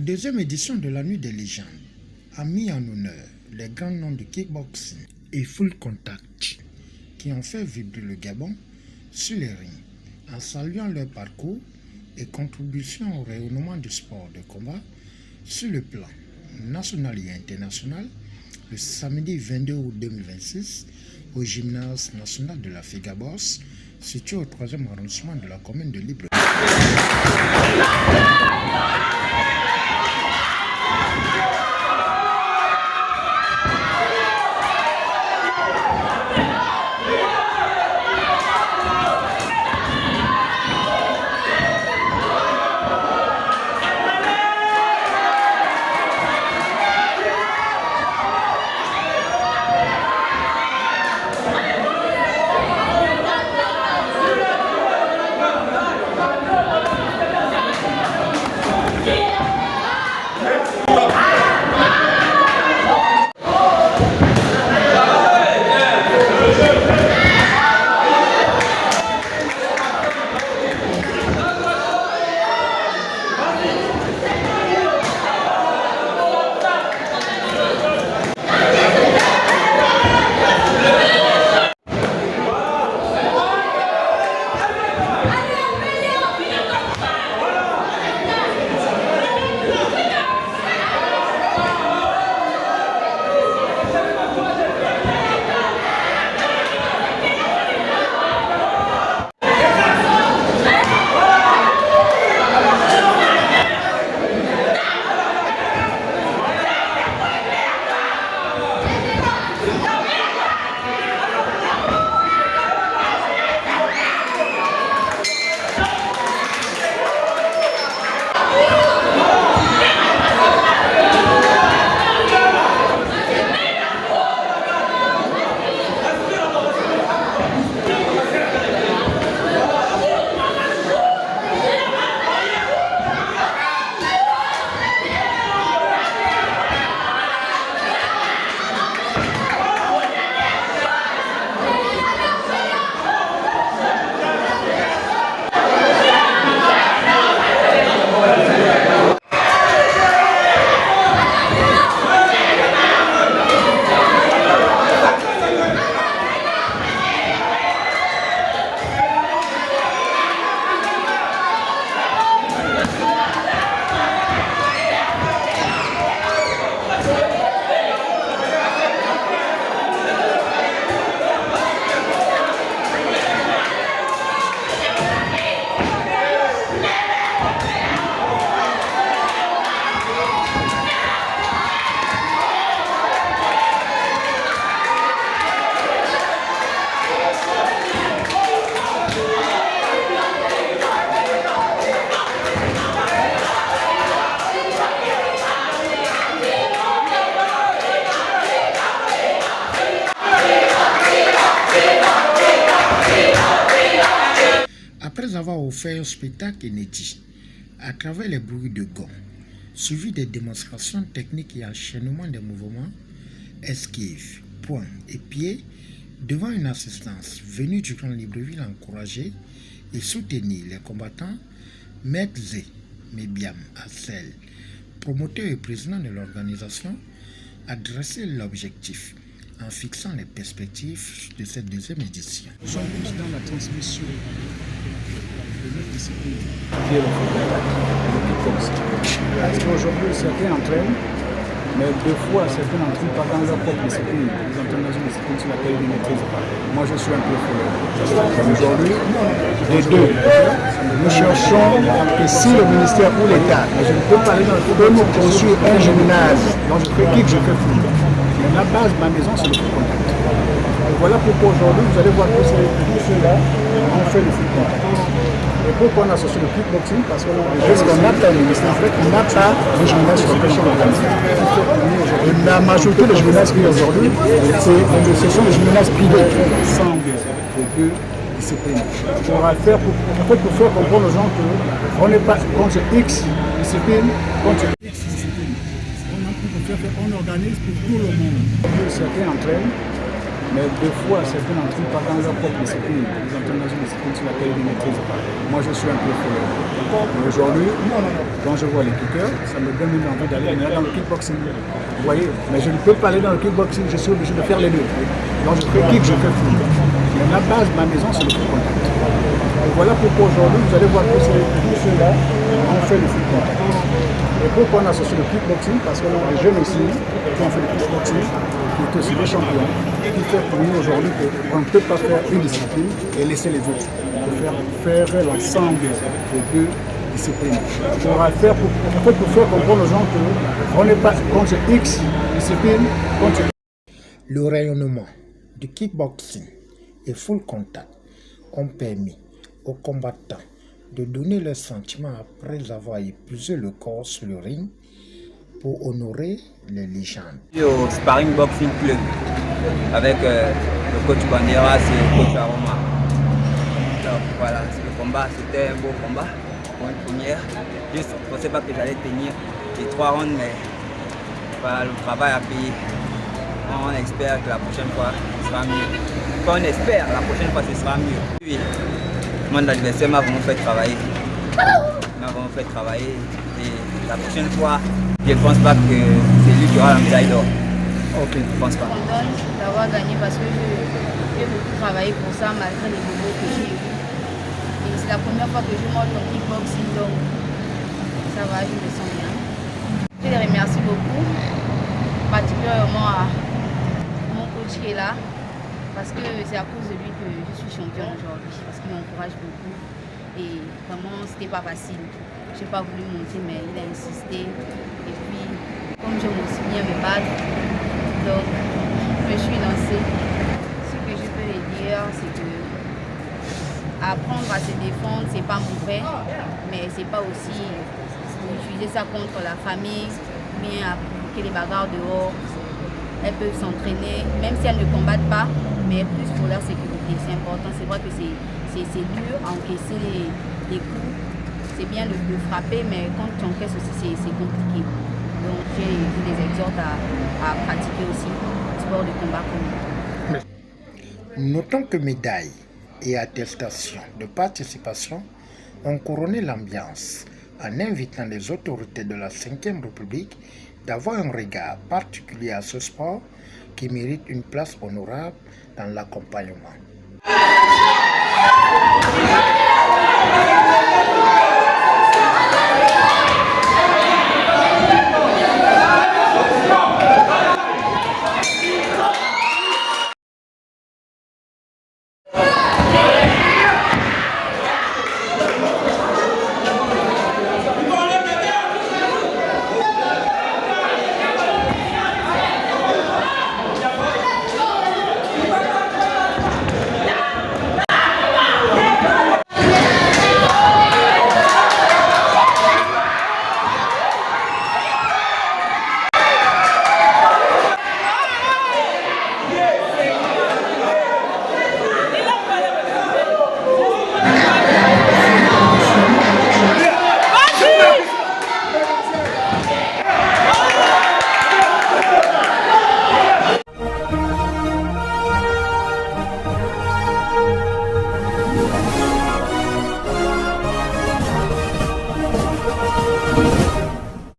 deuxième édition de la Nuit des légendes a mis en honneur les grands noms de kickboxing et full contact qui ont fait vibrer le Gabon sur les rings en saluant leur parcours et contribution au rayonnement du sport de combat sur le plan national et international le samedi 22 août 2026 au gymnase national de la Figabos, situé au 3e arrondissement de la commune de Libreville. Après avoir offert un spectacle inédit à travers les bruits de gong, suivi des démonstrations techniques et enchaînement des mouvements, esquives, poings et pieds, devant une assistance venue du Grand Libreville encourager et soutenir les combattants, Maître Zé Mébiam Assel, promoteur et président de l'organisation, a dressé l'objectif en fixant les perspectives de cette deuxième édition. Nous sommes tous dans la transmission de notre discipline, qui est le kickboxing. Parce qu'aujourd'hui, certains entraînent, mais deux fois, certains n'entraînent pas dans leur propre discipline. Ils entraînent dans une discipline sur laquelle ils ne maîtrisent pas. Moi, je suis un peu fou. Aujourd'hui, les deux, nous cherchons que si le ministère ou l'État, je ne peux pas aller dans le football, nous construire un gymnase. Donc, je fais kick, je fais foot. Mais la base de ma maison, c'est le foot contact. Et voilà pourquoi aujourd'hui, vous allez voir tous ceux-là, on fait le foot contact. Et pourquoi on associe le kickboxing? Parce qu'on n'a pas le ministère, en fait, on n'a pas de gymnase sur lequel on organise. La majorité des gymnases qu'il y a aujourd'hui, ce sont des gymnases privés qui rassemblent les deux disciplines. On va faire pour faire comprendre aux gens qu'on n'est pas contre X discipline, contre X discipline. On organise pour tout le monde. Certains entraînent, Mais des fois, certains n'entraînent pas dans leur propre discipline. Ils entraînent dans une discipline sur laquelle ils ne maîtrisent pas. Moi, je suis un peu fou. Mais aujourd'hui, quand je vois les kickers, ça me donne une envie d'aller dans le kickboxing. Vous voyez, mais je ne peux pas aller dans le kickboxing, je suis obligé de faire les deux. Donc je fais kick, je fais foot. Mais la base de ma maison, c'est le foot contact. Et voilà pourquoi aujourd'hui, vous allez voir tous ceux-là ont fait le foot contact. Et pourquoi on associe le kickboxing? Parce qu'on a des jeunes aussi qui ont fait le kickboxing, qui sont aussi des champions, qui fait pour nous aujourd'hui qu'on ne peut pas faire une discipline et laisser les autres. Il faut faire l'ensemble des deux disciplines. Pour faire comprendre aux gens qu'on n'est pas contre X discipline, contre... Le rayonnement du kickboxing et full contact ont permis aux combattants de donner leurs sentiments après avoir épuisé le corps sur le ring pour honorer les légendes. Au Sparring Boxing Club avec le coach Bandera et le coach Aroma. Alors voilà, le combat, c'était un beau combat pour une première. Je ne pensais pas que j'allais tenir les 3 rounds, mais voilà, le travail a payé. On espère que la prochaine fois, ce sera mieux. Quand on espère, la prochaine fois, ce sera mieux. Oui, mon adversaire m'a vraiment fait travailler. Et la prochaine fois, je ne pense pas que c'est lui qui aura la médaille d'or. Ok, je ne pense pas. Je me donne d'avoir gagné parce que j'ai beaucoup travaillé pour ça malgré les bobos que j'ai eus. Et c'est la première fois que je monte en kickboxing, donc ça va, je me sens bien. Je les remercie beaucoup, particulièrement à mon coach qui est là, parce que c'est à cause de lui que je suis championne aujourd'hui, parce qu'il m'encourage beaucoup. Et vraiment, c'était pas facile. Je n'ai pas voulu monter, mais il a insisté. Et puis, comme j'aime aussi bien me battre, donc je me suis lancée. Ce que je peux lui dire, c'est que apprendre à se défendre, c'est pas mauvais, mais c'est pas aussi utiliser ça contre la famille, bien que les bagarres dehors. Elles peuvent s'entraîner, même si elles ne combattent pas, mais plus pour leur sécurité. C'est important. C'est vrai que c'est dur à encaisser les coups. C'est bien de frapper, mais quand tu encaisses aussi, c'est compliqué. Donc, je les exhorte à pratiquer aussi le sport de combat comme nous. Notons que médailles et attestations de participation ont couronné l'ambiance en invitant les autorités de la Ve République d'avoir un regard particulier à ce sport qui mérite une place honorable dans l'accompagnement.